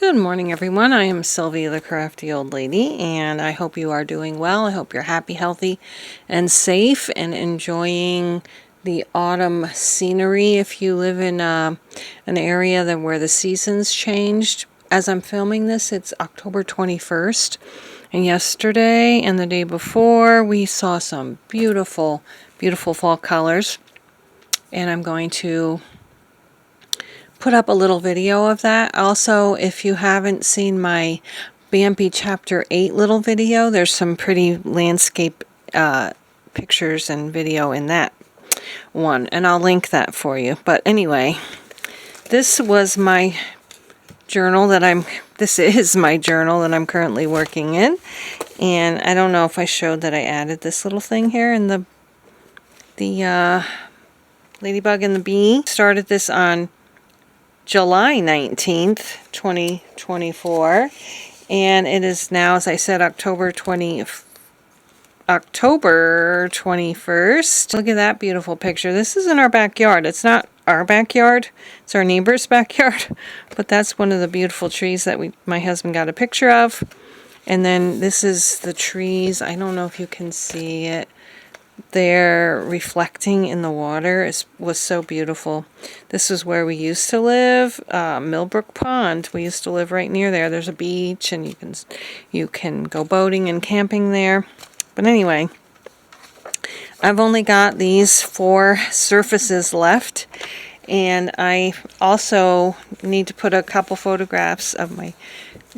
Good morning, everyone. I am Sylvia, the Crafty Old Lady, and I hope you are doing well. I hope you're happy, healthy, and safe, and enjoying the autumn scenery if you live in an area where the seasons changed. As I'm filming this, it's October 21st, and yesterday and the day before, we saw some beautiful, beautiful fall colors, and I'm going to put up a little video of that. Also, if you haven't seen my Bambi Chapter 8 little video, there's some pretty landscape pictures and video in that one, and I'll link that for you. But anyway, this is my journal that I'm currently working in, and I don't know if I showed that I added this little thing here in the ladybug and the bee. Started this on July 19th, 2024, and it is now, as I said, October 21st. Look at that beautiful picture. This is in our backyard. It's not our backyard, it's our neighbor's backyard, but that's one of the beautiful trees that my husband got a picture of. And then this is the trees. I don't know if you can see it. They're reflecting in the water. Was so beautiful. This is where we used to live, Millbrook Pond. We used to live right near there. There's a beach, and you can go boating and camping there. But anyway, I've only got these 4 surfaces left, and I also need to put a couple photographs of my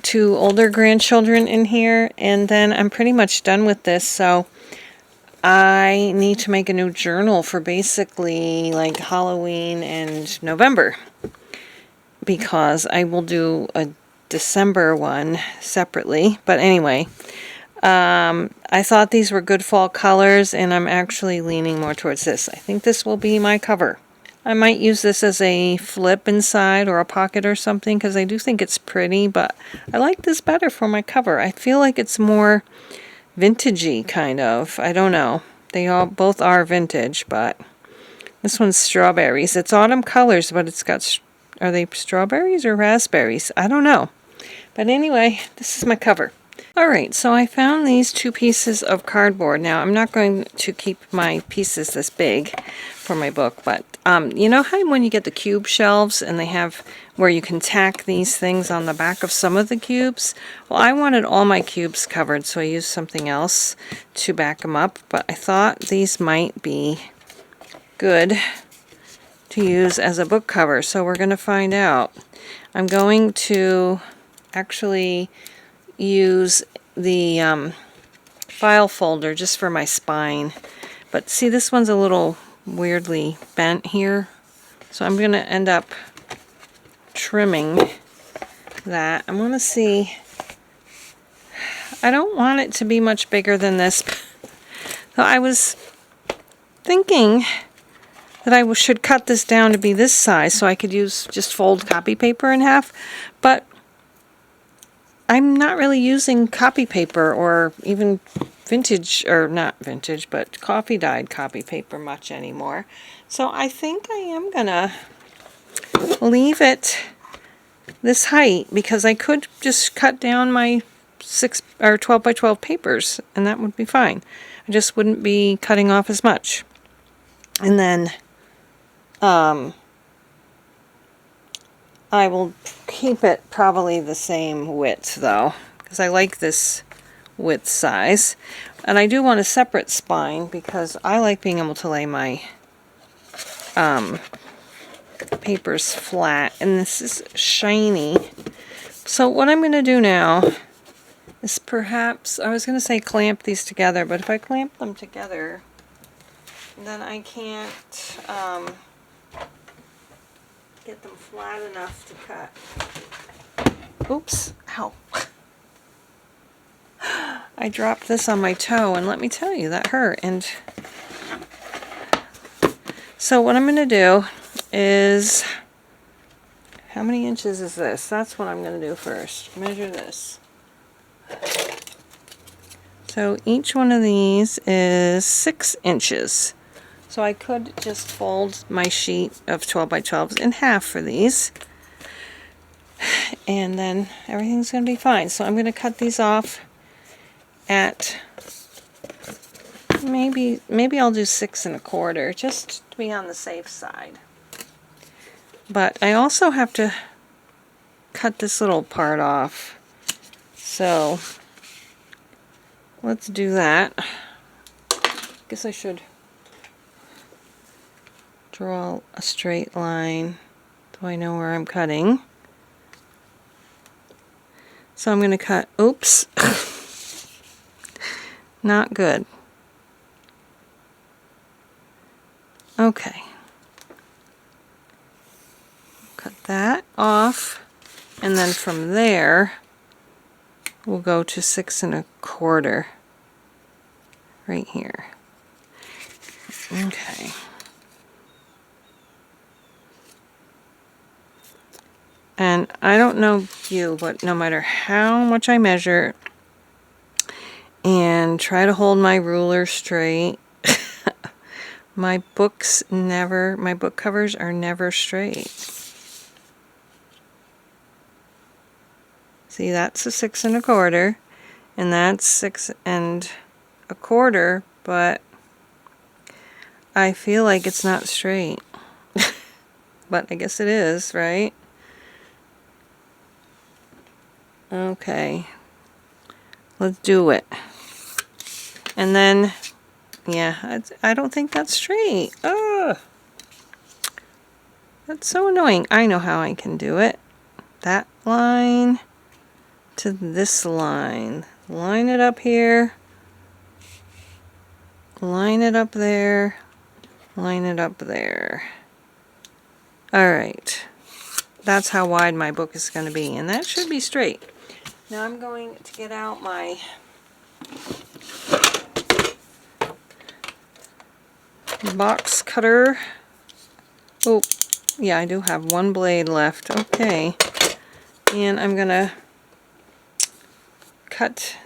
2 older grandchildren in here, and then I'm pretty much done with this. So I need to make a new journal for basically like Halloween and November, because I will do a December one separately. But anyway, I thought these were good fall colors, and I'm actually leaning more towards this. I think this will be my cover. I might use this as a flip inside or a pocket or something, because I do think it's pretty, but I like this better for my cover. I feel like it's more vintagey, kind of. I don't know. They both are vintage, but this one's strawberries. It's autumn colors, but it's got, are they strawberries or raspberries? I don't know. But anyway, this is my cover. Alright, so I found these 2 pieces of cardboard. Now, I'm not going to keep my pieces this big for my book, but you know how when you get the cube shelves and they have where you can tack these things on the back of some of the cubes? Well, I wanted all my cubes covered, so I used something else to back them up, but I thought these might be good to use as a book cover, so we're going to find out. I'm going to actually use the file folder just for my spine, but see, this one's a little weirdly bent here, so I'm going to end up trimming that. I'm going to see, I don't want it to be much bigger than this. So I was thinking that I should cut this down to be this size so I could just fold copy paper in half, but I'm not really using copy paper or even vintage, or not vintage, but coffee dyed copy paper much anymore. So I think I am gonna leave it this height, because I could just cut down my 6 or 12 by 12 papers and that would be fine. I just wouldn't be cutting off as much. And then I will keep it probably the same width though, because I like this width size. And I do want a separate spine because I like being able to lay my papers flat, and this is shiny. So what I'm going to do now is, perhaps, I was going to say clamp these together, but if I clamp them together, then I can't get them flat enough to cut. Oops, ow. I dropped this on my toe, and let me tell you, that hurt. And so what I'm going to do is, how many inches is this? That's what I'm going to do first. Measure this. So each one of these is 6 inches. So I could just fold my sheet of 12 by 12s in half for these. and then everything's going to be fine. So I'm going to cut these off at maybe I'll do 6 1/4 just to be on the safe side. But I also have to cut this little part off. So let's do that. Guess I should draw a straight line so I know where I'm cutting. So I'm going to cut, oops, not good. Okay. Cut that off, and then from there we'll go to 6 1/4 right here. Okay. And I don't know you, but no matter how much I measure and try to hold my ruler straight, my book covers are never straight. See, that's a 6 1/4, and that's 6 1/4, but I feel like it's not straight. But I guess it is, right? Okay, let's do it. And then, yeah, I don't think that's straight. Ugh. That's so annoying. I know how I can do it. That line to this line. Line it up here. Line it up there. Line it up there. Alright. That's how wide my book is going to be. And that should be straight. Now I'm going to get out my box cutter. Oh, yeah, I do have one blade left. Okay. And I'm going to cut.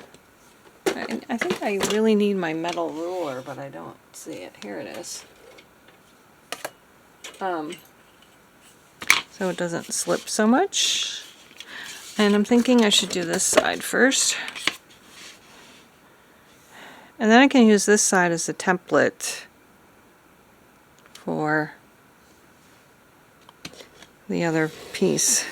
I think I really need my metal ruler, but I don't see it. Here it is. So it doesn't slip so much. And I'm thinking I should do this side first. And then I can use this side as a template for the other piece.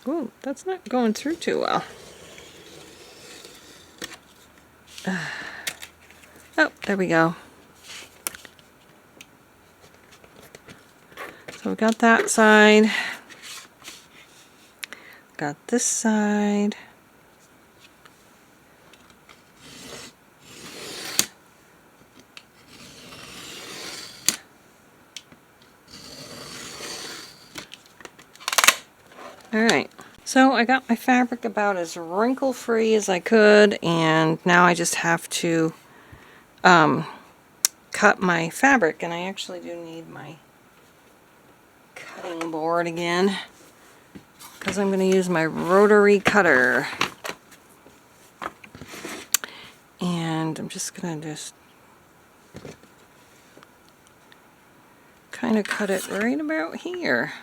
Ooh, that's not going through too well. Oh, there we go. So we got that side. Got this side. Alright, so I got my fabric about as wrinkle-free as I could, and now I just have to cut my fabric, and I actually do need my cutting board again, because I'm going to use my rotary cutter. And I'm just going to kind of cut it right about here.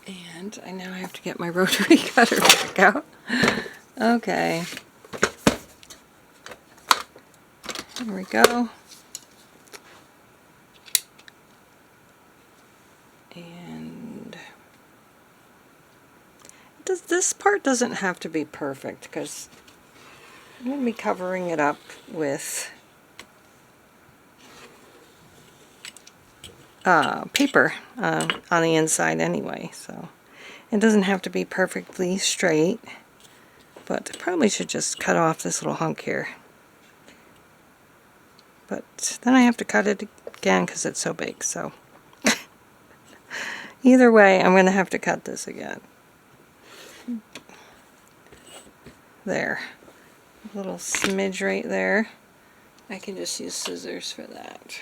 And I now have to get my rotary cutter back out. Okay. There we go. And this part doesn't have to be perfect because I'm going to be covering it up with paper on the inside anyway, so it doesn't have to be perfectly straight, but I probably should just cut off this little hunk here. But then I have to cut it again because it's so big, so either way I'm going to have to cut this again. There. A little smidge right there. I can just use scissors for that.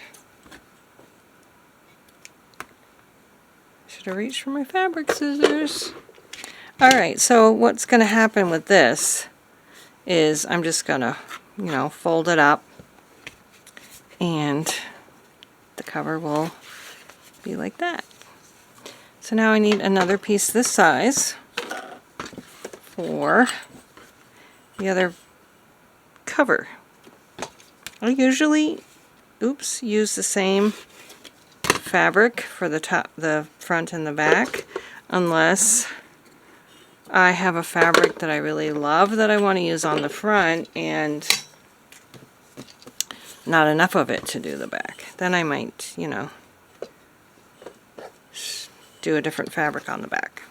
Should have reached for my fabric scissors. Alright, so what's going to happen with this is I'm just going to, fold it up and the cover will be like that. So now I need another piece this size for the other cover. I usually, use the same fabric for the top, the front and the back, unless I have a fabric that I really love that I want to use on the front and not enough of it to do the back. Then I might, you know, do a different fabric on the back.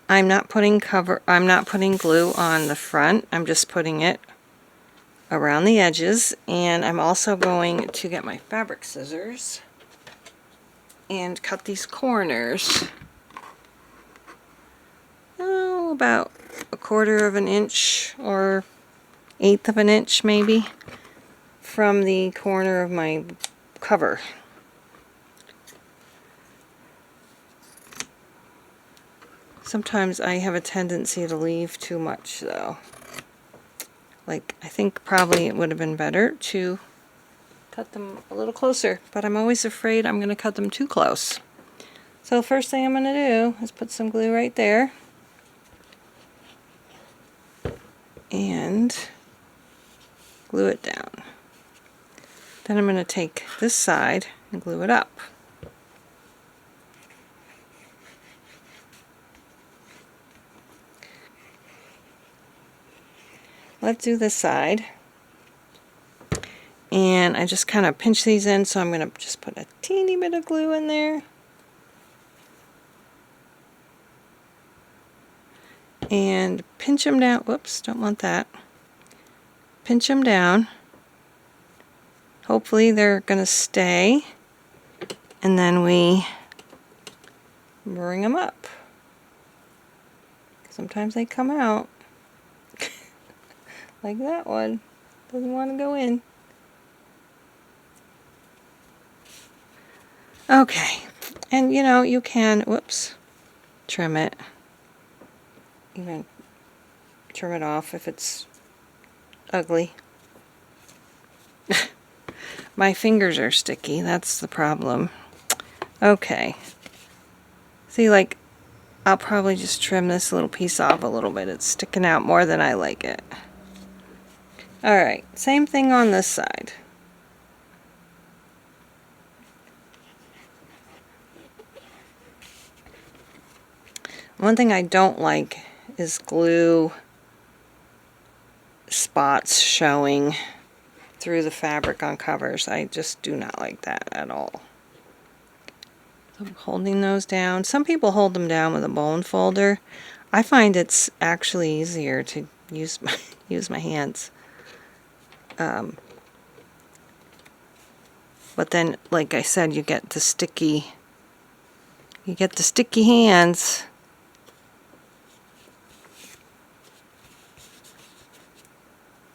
I'm not putting glue on the front. I'm just putting it around the edges, and I'm also going to get my fabric scissors and cut these corners. Oh, about 1/4 of an inch or 1/8 of an inch maybe from the corner of my cover. Sometimes I have a tendency to leave too much though. Like, I think probably it would have been better to cut them a little closer, but I'm always afraid I'm going to cut them too close. So the first thing I'm going to do is put some glue right there and glue it down. Then I'm going to take this side and glue it up. Let's do this side. And I just kind of pinch these in, so I'm going to just put a teeny bit of glue in there. And pinch them down. Whoops, don't want that. Pinch them down. Hopefully they're going to stay. And then we bring them up. Sometimes they come out. Like that one. Doesn't want to go in. Okay. And you know, you can, trim it. Even trim it off if it's ugly. My fingers are sticky. That's the problem. Okay. See, like, I'll probably just trim this little piece off a little bit. It's sticking out more than I like it. Alright, same thing on this side. One thing I don't like is glue spots showing through the fabric on covers. I just do not like that at all. So I'm holding those down. Some people hold them down with a bone folder. I find it's actually easier to use my hands. But then, like I said, you get the sticky hands.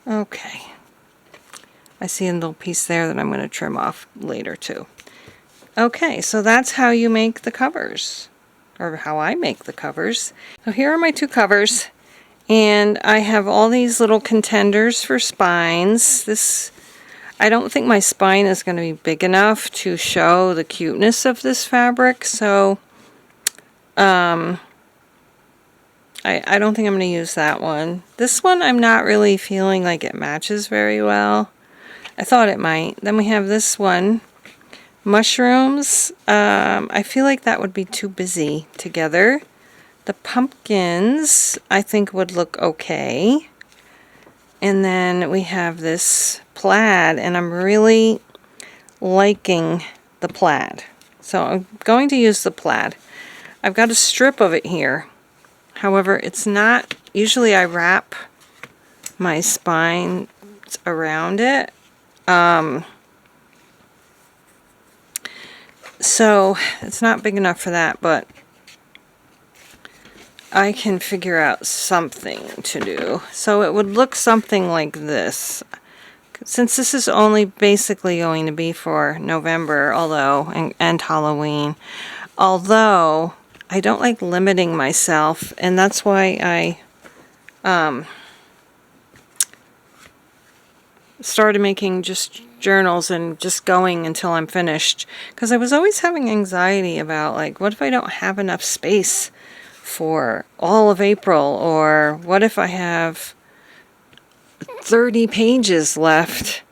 Okay. I see a little piece there that I'm going to trim off later too. Okay, so that's how you make the covers, or how I make the covers. So here are my two covers. And I have all these little contenders for spines. I don't think my spine is going to be big enough to show the cuteness of this fabric, so I don't think I'm going to use that one. This one I'm not really feeling like it matches very well. I thought it might. Then we have this one, mushrooms. I feel like that would be too busy together. The pumpkins, I think, would look okay. And then we have this plaid, and I'm really liking the plaid. So I'm going to use the plaid. I've got a strip of it here. However, it's not, usually I wrap my spine around it. So it's not big enough for that, but I can figure out something to do. So it would look something like this. Since this is only basically going to be for November, and Halloween, although I don't like limiting myself, and that's why started making just journals and just going until I'm finished, because I was always having anxiety about, like, what if I don't have enough space for all of April, or what if I have 30 pages left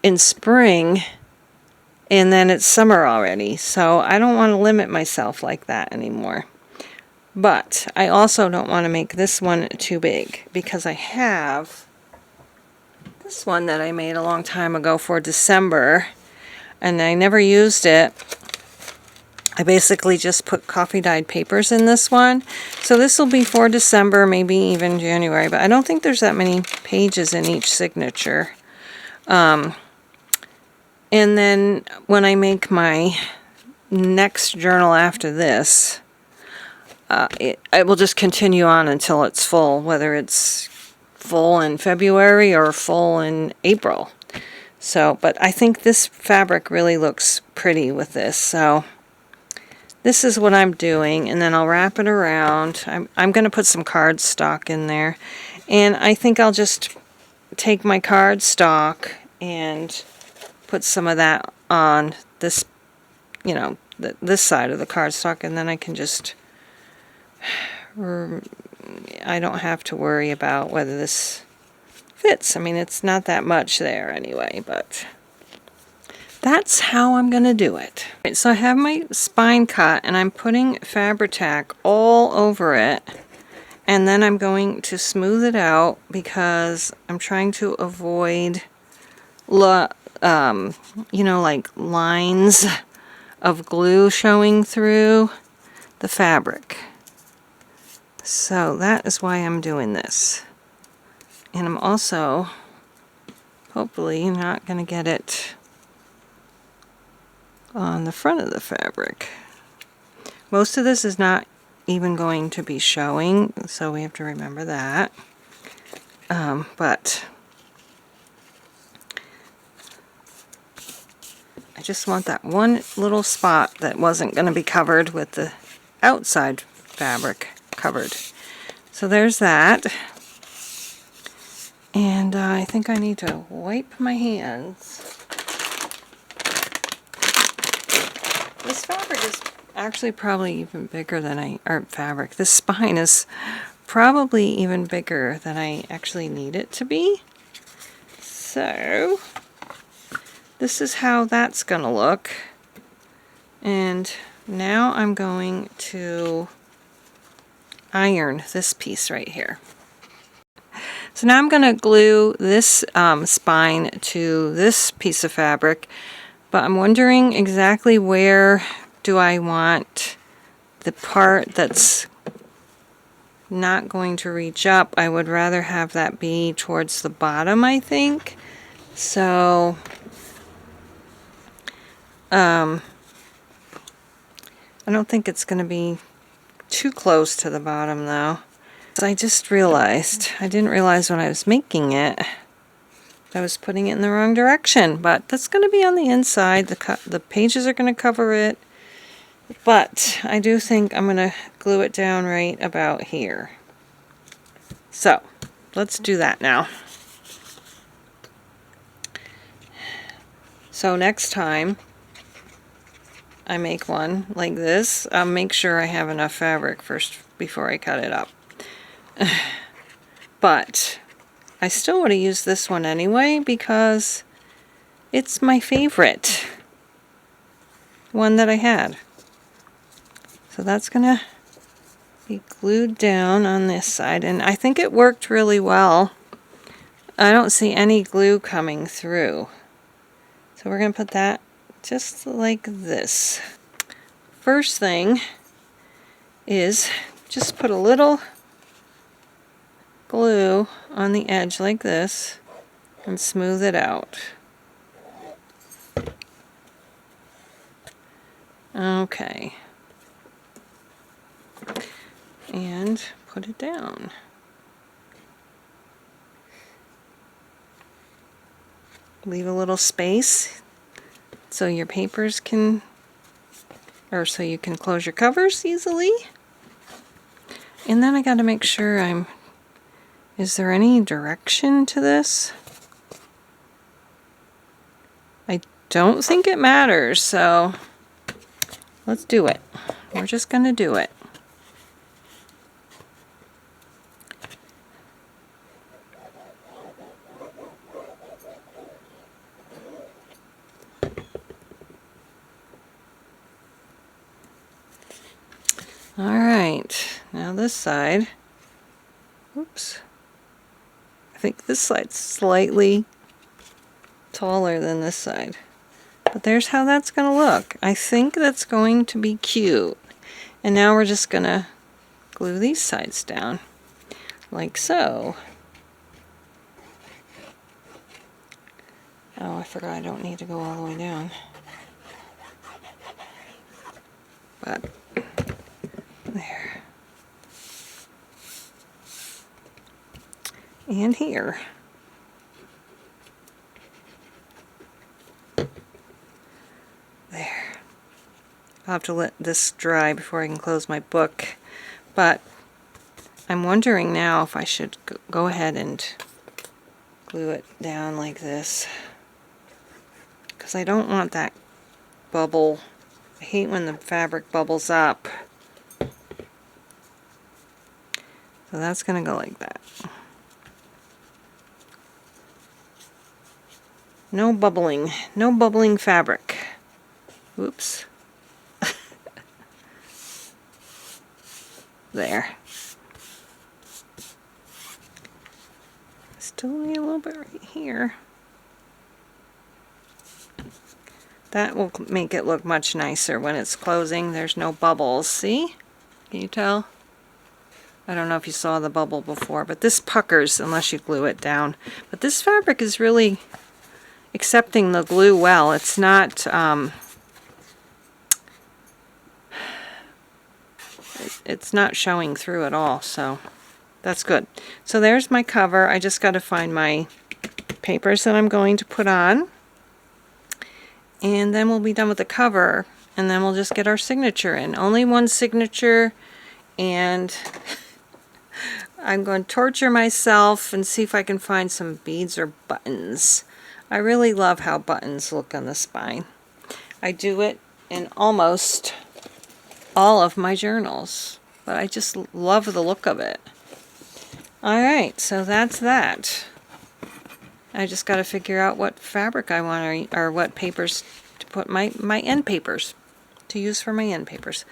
in spring and then it's summer already. So I don't want to limit myself like that anymore. But I also don't want to make this one too big, because I have this one that I made a long time ago for December, and I never used it. I basically just put coffee dyed papers in this one. So this will be for December, maybe even January, but I don't think there's that many pages in each signature. And then when I make my next journal after this, I will just continue on until it's full, whether it's full in February or full in April. So, but I think this fabric really looks pretty with this. So this is what I'm doing, and then I'll wrap it around. I'm going to put some cardstock in there, and I think I'll just take my cardstock and put some of that on this, you know, this side of the cardstock, and then I can just, I don't have to worry about whether this fits. I mean, it's not that much there anyway, but that's how I'm going to do it. Right, so I have my spine cut, and I'm putting Fabri-Tac all over it, and then I'm going to smooth it out because I'm trying to avoid, you know, like lines of glue showing through the fabric. So that is why I'm doing this. And I'm also hopefully not going to get it on the front of the fabric. Most of this is not even going to be showing, so we have to remember that. But I just want that one little spot that wasn't going to be covered with the outside fabric covered. So there's that. And I think I need to wipe my hands. This fabric is actually probably even bigger than this spine is probably even bigger than I actually need it to be. So this is how that's gonna look. And now I'm going to iron this piece right here. So now I'm going to glue this spine to this piece of fabric, but I'm wondering exactly where do I want the part that's not going to reach up. I would rather have that be towards the bottom, I think. So I don't think it's going to be too close to the bottom though. I just realized, I didn't realize when I was making it, I was putting it in the wrong direction, but that's going to be on the inside. The pages are going to cover it, but I do think I'm going to glue it down right about here. So let's do that now. So next time I make one like this, I'll make sure I have enough fabric first before I cut it up. But I still want to use this one anyway because it's my favorite one that I had. So that's gonna be glued down on this side, and I think it worked really well. I don't see any glue coming through. So we're gonna put that just like this. First thing is just put a little glue on the edge like this and smooth it out. Okay. And put it down. Leave a little space so your papers can, or so you can close your covers easily. And then I got to make sure is there any direction to this? don't think it matters, so let's do it. We're just going to do it. Alright, now this side. Oops. I think this side's slightly taller than this side. But there's how that's going to look. I think that's going to be cute. And now we're just going to glue these sides down, like so. Oh, I forgot I don't need to go all the way down. But there. And here. There. I'll have to let this dry before I can close my book. But I'm wondering now if I should go ahead and glue it down like this. Because I don't want that bubble. I hate when the fabric bubbles up. So that's going to go like that. No bubbling. No bubbling fabric. Oops. There. Still need a little bit right here. That will make it look much nicer when it's closing. There's no bubbles. See? Can you tell? I don't know if you saw the bubble before, but this puckers unless you glue it down. But this fabric is really accepting the glue well. It's not it's not showing through at all, so that's good. So there's my cover. I just got to find my papers that I'm going to put on, and then we'll be done with the cover, and then we'll just get our signature in. Only one signature, and I'm going to torture myself and see if I can find some beads or buttons. I really love how buttons look on the spine. I do it in almost all of my journals, but I just love the look of it. Alright, so that's that. I just got to figure out what fabric I want or what papers to put my end papers, to use for my end papers.